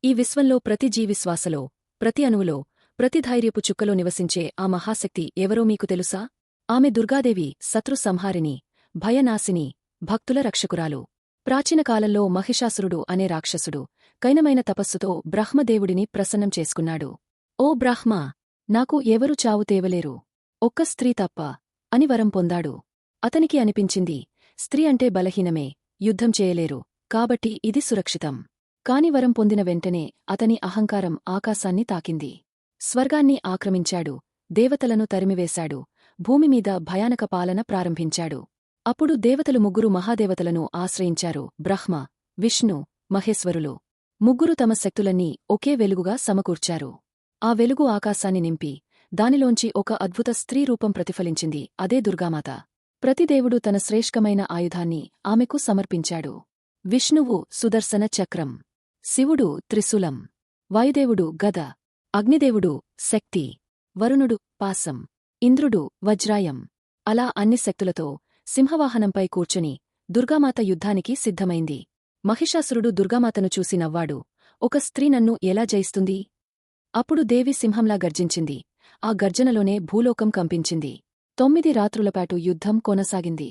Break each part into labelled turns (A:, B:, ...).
A: ఈ విశ్వంలో ప్రతి జీవి శ్వాసలో, ప్రతి అణువులో, ప్రతి ధైర్యపు చుక్కలో నివసించే ఆ మహాశక్తి ఎవరో మీకు తెలుసా? ఆమె దుర్గాదేవి, శత్రు సంహారిణి, భయనాశిని, భక్తుల రక్షకురాలు. ప్రాచీన కాలంలో మహిషాసురుడు అనే రాక్షసుడు కైనమైన తపస్సుతో బ్రహ్మదేవుడిని ప్రసన్నం చేసుకున్నాడు. ఓ బ్రాహ్మా! నాకు ఎవరు చావు తేవలేరు, ఒక్క స్త్రీ తప్ప అని వరం పొందాడు. అతనికి అనిపించింది, స్త్రీ అంటే బలహీనమే, యుద్ధం చేయలేరు, కాబట్టి ఇది సురక్షితం. కాని వరం పొందిన వెంటనే అతని అహంకారం ఆకాశాన్ని తాకింది. స్వర్గాన్ని ఆక్రమించాడు, దేవతలను తరిమివేశాడు, భూమిమీద భయానక పాలన ప్రారంభించాడు. అప్పుడు దేవతలు ముగ్గురు మహాదేవతలను ఆశ్రయించారు: బ్రహ్మ, విష్ణు, మహేశ్వరులు. ముగ్గురు తమ శక్తులన్నీ ఒకే వెలుగుగా సమకూర్చారు. ఆ వెలుగు ఆకాశాన్ని నింపి దానిలోంచి ఒక అద్భుత స్త్రీ రూపం ప్రతిఫలించింది, అదే దుర్గామాత. ప్రతి దేవుడు తన శ్రేష్ఠమైన ఆయుధాన్ని ఆమెకు సమర్పించాడు. విష్ణువు సుదర్శన చక్రం, శివుడు త్రిశూలం, వాయుదేవుడు గద, అగ్నిదేవుడు శక్తి, వరుణుడు పాసం, ఇంద్రుడు వజ్రాయం. అలా అన్ని శక్తులతో సింహవాహనంపై కూర్చుని దుర్గామాత యుద్ధానికి సిద్ధమైంది. మహిషాసురుడు దుర్గామాతను చూసి నవ్వాడు. ఒక స్త్రీ నన్ను ఎలా జయిస్తుంది? అప్పుడు దేవి సింహంలా గర్జించింది. ఆ గర్జనలోనే భూలోకం కంపించింది. 9 రాత్రులపాటు యుద్ధం కొనసాగింది.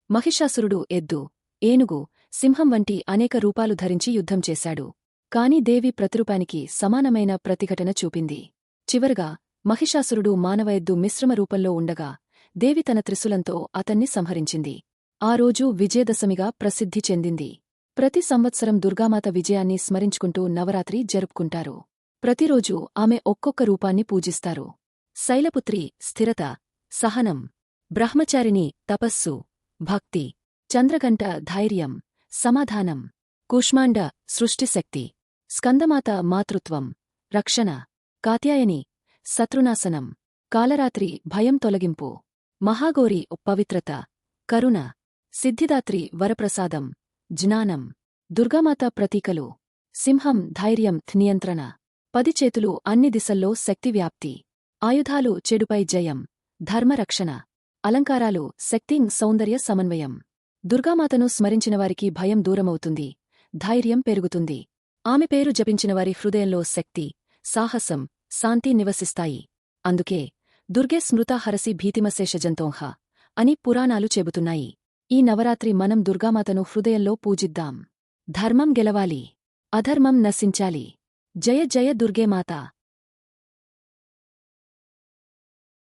A: మహిషాసురుడు ఎద్దు, ఏనుగు, సింహం వంటి అనేక రూపాలు ధరించి యుద్ధం చేశాడు. కాని దేవి ప్రతిరూపానికి సమానమైన ప్రతిఘటన చూపింది. చివరగా మహిషాసురుడు మానవ ఎద్దు మిశ్రమ రూపంలో ఉండగా దేవి తన త్రిశూలంతో అతన్ని సంహరించింది. ఆ రోజు విజయదశమిగా ప్రసిద్ధి చెందింది. ప్రతి సంవత్సరం దుర్గామాత విజయాన్ని స్మరించుకుంటూ నవరాత్రి జరుపుకుంటారు. ప్రతిరోజూ ఆమె ఒక్కొక్క రూపాన్ని పూజిస్తారు. శైలపుత్రి స్థిరత, సహనం, బ్రహ్మచారిణి తపస్సు, భక్తి, చంద్రఘంట ధైర్యం, సమాధానం, కూష్మాండ సృష్టిశక్తి, స్కందమాత మాతృత్వం, రక్షణ, కాత్యాయని శత్రునాశనం, కాలరాత్రి భయం తొలగింపు, మహాగౌరి పవిత్రత, కరుణ, సిద్ధిదాత్రి వరప్రసాదం, జ్ఞానం. దుర్గామాత ప్రతీకలు: సింహం ధైర్యం నియంత్రణ, 10 చేతులు అన్ని దిశల్లో శక్తి వ్యాప్తి, ఆయుధాలు చెడుపై జయం, ధర్మరక్షణ, అలంకారాలు శక్తి సౌందర్య సమన్వయం. దుర్గామాతను స్మరించినవారికి భయం దూరమవుతుంది, ధైర్యం పెరుగుతుంది. ఆమె పేరు జపించినవారి హృదయంలో శక్తి, సాహసం, శాంతి నివసిస్తాయి. అందుకే దుర్గే స్మృతా హరసి భీతిమశేషజంతోహ అని పురాణాలు చెబుతున్నాయి. ఈ నవరాత్రి మనం దుర్గామాతను హృదయంలో పూజిద్దాం. ధర్మం గెలవాలి, అధర్మం నశించాలి. జయ జయ దుర్గేమాత.